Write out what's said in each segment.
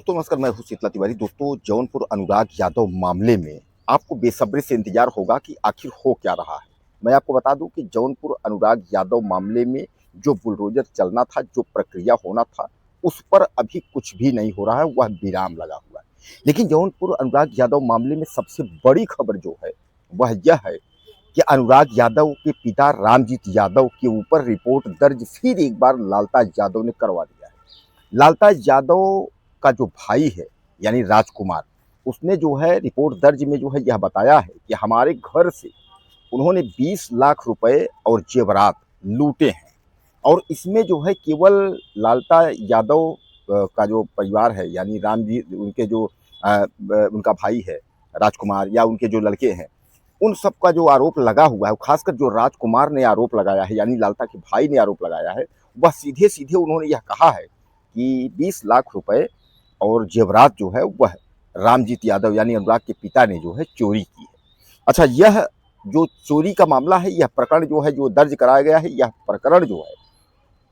दोस्तों नमस्कार, मैं हूं शीतला तिवारी। दोस्तों, जौनपुर अनुराग यादव मामले में आपको बेसब्री से इंतजार होगा कि आखिर हो क्या रहा है। मैं आपको बता दूं कि जौनपुर अनुराग यादव मामले में जो बुलडोजर चलना था, जो प्रक्रिया होना था, उस पर अभी कुछ भी नहीं हो रहा है, वह विराम लगा हुआ है। लेकिन जौनपुर अनुराग यादव मामले में सबसे बड़ी खबर जो है वह यह है कि अनुराग यादव के पिता रामजीत यादव के ऊपर रिपोर्ट दर्ज फिर एक बार लालताज यादव ने करवा दिया है। लालताज यादव का जो भाई है यानी राजकुमार, उसने जो है रिपोर्ट दर्ज में जो है यह बताया है कि हमारे घर से उन्होंने 20 लाख रुपए और जेवरात लूटे हैं। और इसमें जो है केवल लालता यादव का जो परिवार है यानी राम जी, उनके जो उनका भाई है राजकुमार या उनके जो लड़के हैं, उन सब का जो आरोप लगा हुआ है, खासकर जो राजकुमार ने आरोप लगाया है यानी लालता के भाई ने आरोप लगाया है, वह सीधे सीधे उन्होंने यह कहा है कि 20 लाख रुपए और जेवरात जो है वह रामजीत यादव यानी अनुराग के पिता ने जो है चोरी की है। अच्छा, यह जो चोरी का मामला है, यह प्रकरण जो है जो दर्ज कराया गया है, यह प्रकरण जो है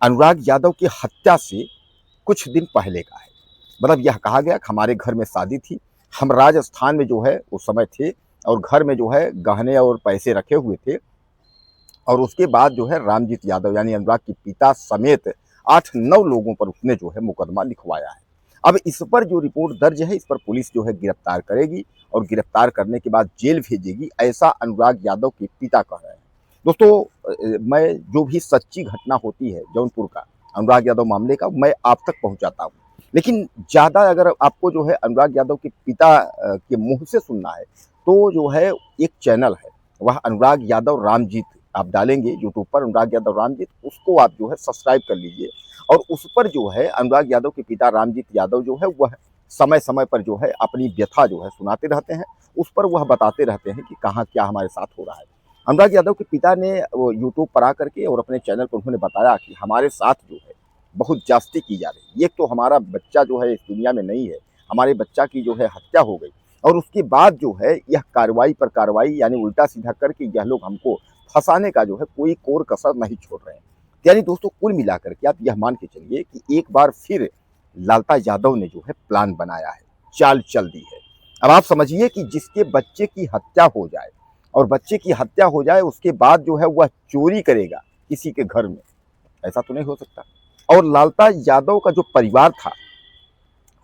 अनुराग यादव की हत्या से कुछ दिन पहले का है। मतलब यह कहा गया कि हमारे घर में शादी थी, हम राजस्थान में जो है उस समय थे और घर में जो है गहने और पैसे रखे हुए थे। और उसके बाद जो है रामजीत यादव यानी अनुराग के पिता समेत 8-9 लोगों पर उसने जो है मुकदमा लिखवाया है। अब इस पर जो रिपोर्ट दर्ज है, इस पर पुलिस जो है गिरफ्तार करेगी और गिरफ्तार करने के बाद जेल भेजेगी, ऐसा अनुराग यादव के पिता कह रहे हैं। दोस्तों, मैं जो भी सच्ची घटना होती है जौनपुर का अनुराग यादव मामले का, मैं आप तक पहुंचाता हूं। लेकिन ज़्यादा अगर आपको जो है अनुराग यादव के पिता के मुंह से सुनना है, तो जो है एक चैनल है, वह अनुराग यादव रामजीत, आप डालेंगे यूट्यूब पर अनुराग यादव रामजीत, उसको आप जो है सब्सक्राइब कर लीजिए। और उस पर जो है अनुराग यादव के पिता रामजीत यादव जो है वह समय समय पर जो है अपनी व्यथा जो है सुनाते रहते हैं। उस पर वह बताते रहते हैं कि कहाँ क्या हमारे साथ हो रहा है। अनुराग यादव के पिता ने वो यूट्यूब पर आकर के और अपने चैनल पर उन्होंने बताया कि हमारे साथ जो है बहुत जास्ती की जा रही है। एक तो हमारा बच्चा जो है इस दुनिया में नहीं है, हमारे बच्चा की जो है हत्या हो गई, और उसके बाद जो है यह कार्रवाई पर कार्रवाई यानी उल्टा सीधा करके यह लोग हमको फंसाने का जो है कोई कोर कसर नहीं छोड़ रहे हैं। यानी दोस्तों, कुल मिलाकर के आप यह मान के चलिए कि एक बार फिर लालता यादव ने जो है प्लान बनाया है, चाल चल दी है। अब आप समझिए कि जिसके बच्चे की हत्या हो जाए और बच्चे की हत्या हो जाए उसके बाद जो है वह चोरी करेगा किसी के घर में, ऐसा तो नहीं हो सकता। और लालता यादव का जो परिवार था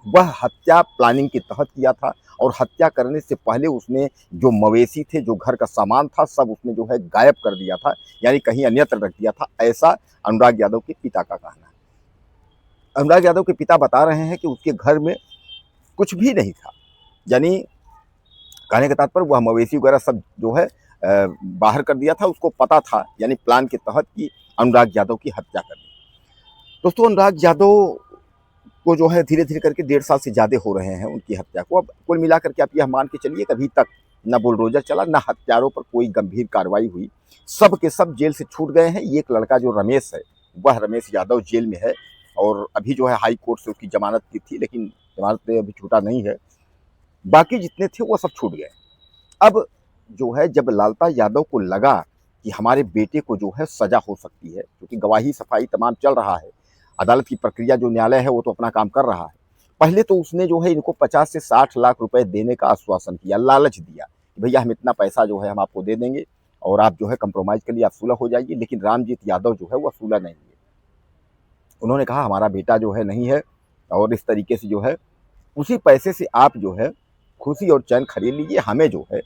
वह हत्या प्लानिंग के तहत किया था, और हत्या करने से पहले उसने जो मवेशी थे, जो घर का सामान था, सब उसने जो है गायब कर दिया था, यानी कहीं अन्यत्र रख दिया था, ऐसा अनुराग यादव के पिता का कहना है। अनुराग यादव के पिता बता रहे हैं कि उसके घर में कुछ भी नहीं था, यानी कहने का तात्पर्य वह मवेशी वगैरह सब जो है बाहर कर दिया था। उसको पता था यानी प्लान के तहत कि अनुराग यादव की हत्या करनी। दोस्तों, अनुराग यादव को जो है धीरे धीरे करके 1.5 साल से ज़्यादा हो रहे हैं उनकी हत्या को। अब कुल मिलाकर के आप यह मान के चलिए कि अभी तक न बुलडोजर चला, न हत्यारों पर कोई गंभीर कार्रवाई हुई। सब के सब जेल से छूट गए हैं। एक लड़का जो रमेश है, वह रमेश यादव जेल में है, और अभी जो है हाई कोर्ट से उसकी जमानत की थी, लेकिन जमानत पे अभी छूटा नहीं है। बाकी जितने थे वो सब छूट गए। अब जो है जब लालता यादव को लगा कि हमारे बेटे को जो है सजा हो सकती है, क्योंकि गवाही सफाई तमाम चल रहा है, अदालत की प्रक्रिया जो न्यायालय है वो तो अपना काम कर रहा है। पहले तो उसने जो है इनको 50 से 60 लाख रुपए देने का आश्वासन किया, लालच दिया कि भैया हम इतना पैसा जो है हम आपको दे देंगे और आप जो है कंप्रोमाइज़ के लिए आप सुलह हो जाइए। लेकिन रामजीत यादव जो है वह सुलह नहीं हुए। उन्होंने कहा हमारा बेटा जो है नहीं है, और इस तरीके से जो है उसी पैसे से आप जो है खुशी और चैन खरीद लीजिए, हमें जो है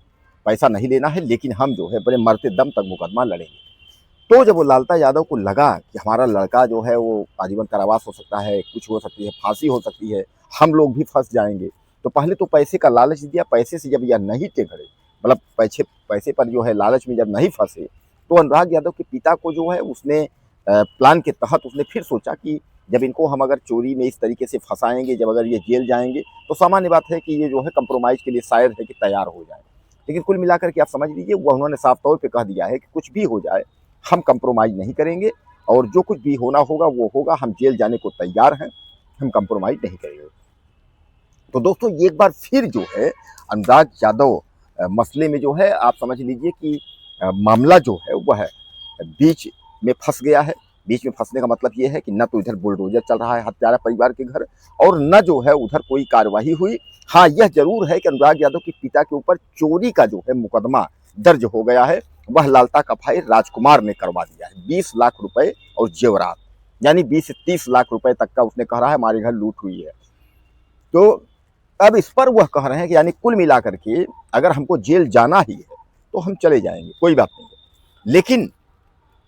पैसा नहीं लेना है, लेकिन हम जो है बड़े मरते दम तक मुकदमा लड़ेंगे। तो जब वो लालता यादव को लगा कि हमारा लड़का जो है वो आजीवन कारावास हो सकता है, कुछ हो सकती है, फांसी हो सकती है, हम लोग भी फंस जाएंगे, तो पहले तो पैसे का लालच दिया। पैसे से जब यह नहीं टेघड़े, मतलब पैसे पर जो है लालच में जब नहीं फंसे, तो अनुराग यादव के पिता को जो है उसने प्लान के तहत उसने फिर सोचा कि जब इनको हम अगर चोरी में इस तरीके से फंसाएंगे, जब अगर ये जेल जाएंगे, तो सामान्य बात है कि ये जो है कंप्रोमाइज़ के लिए शायद है कि तैयार हो जाए। लेकिन कुल मिलाकर के आप समझ लीजिए वह उन्होंने साफ तौर पे कह दिया है कि कुछ भी हो जाए हम कंप्रोमाइज़ नहीं करेंगे, और जो कुछ भी होना होगा वो होगा, हम जेल जाने को तैयार हैं, हम कंप्रोमाइज़ नहीं करेंगे। तो दोस्तों, एक बार फिर जो है अनुराग यादव मसले में जो है आप समझ लीजिए कि मामला जो है वह बीच में फंस गया है। बीच में फंसने का मतलब ये है कि न तो इधर बुलडोजर चल रहा है हत्यारा परिवार के घर, और न जो है उधर कोई कार्रवाई हुई। हाँ, यह जरूर है कि अनुराग यादव के पिता के ऊपर चोरी का जो है मुकदमा दर्ज हो गया है। वह लालता का भाई राजकुमार ने करवा दिया है। 20 लाख रुपए और जेवरात, यानी 20 से 30 लाख रुपए तक का उसने कहा है हमारे घर लूट हुई है। तो अब इस पर वह कह रहे हैं कि यानी कुल मिलाकर के अगर हमको जेल जाना ही है तो हम चले जाएंगे, कोई बात नहीं है। लेकिन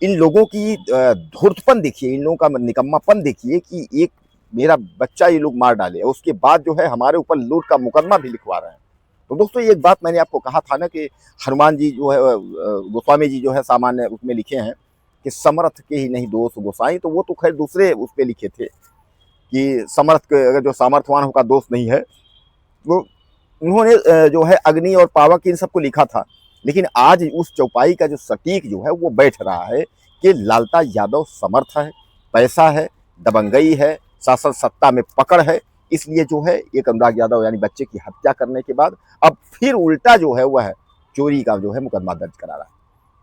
इन लोगों की धूर्तपन देखिए, इन लोगों का निकम्मापन देखिए कि एक मेरा बच्चा ये लोग मार डाले और उसके बाद जो है हमारे ऊपर लूट का मुकदमा भी लिखवा रहे हैं। तो दोस्तों, एक बात मैंने आपको कहा था ना कि हनुमान जी जो है गोस्वामी जी जो है सामान्य उसमें लिखे हैं कि समर्थ के ही नहीं दोष गोसाई, तो वो तो खैर दूसरे उस पर लिखे थे कि समर्थ के अगर जो सामर्थ्यवान होगा दोष नहीं है। वो उन्होंने जो है अग्नि और पावक इन सबको लिखा था। लेकिन आज उस चौपाई का जो सटीक जो है वो बैठ रहा है कि लालता यादव समर्थ है, पैसा है, दबंगई है, शासन सत्ता में पकड़ है। इसलिए जो है एक अनुराग यादव यानी बच्चे की हत्या करने के बाद अब फिर उल्टा जो है वह चोरी का जो है मुकदमा दर्ज करा रहा है।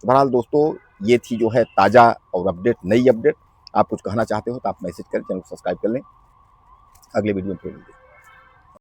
तो बहरहाल दोस्तों, ये थी जो है ताज़ा और अपडेट, नई अपडेट। आप कुछ कहना चाहते हो तो आप मैसेज करें, चैनल को सब्सक्राइब कर लें। अगले वीडियो में फिर मिलेंगे।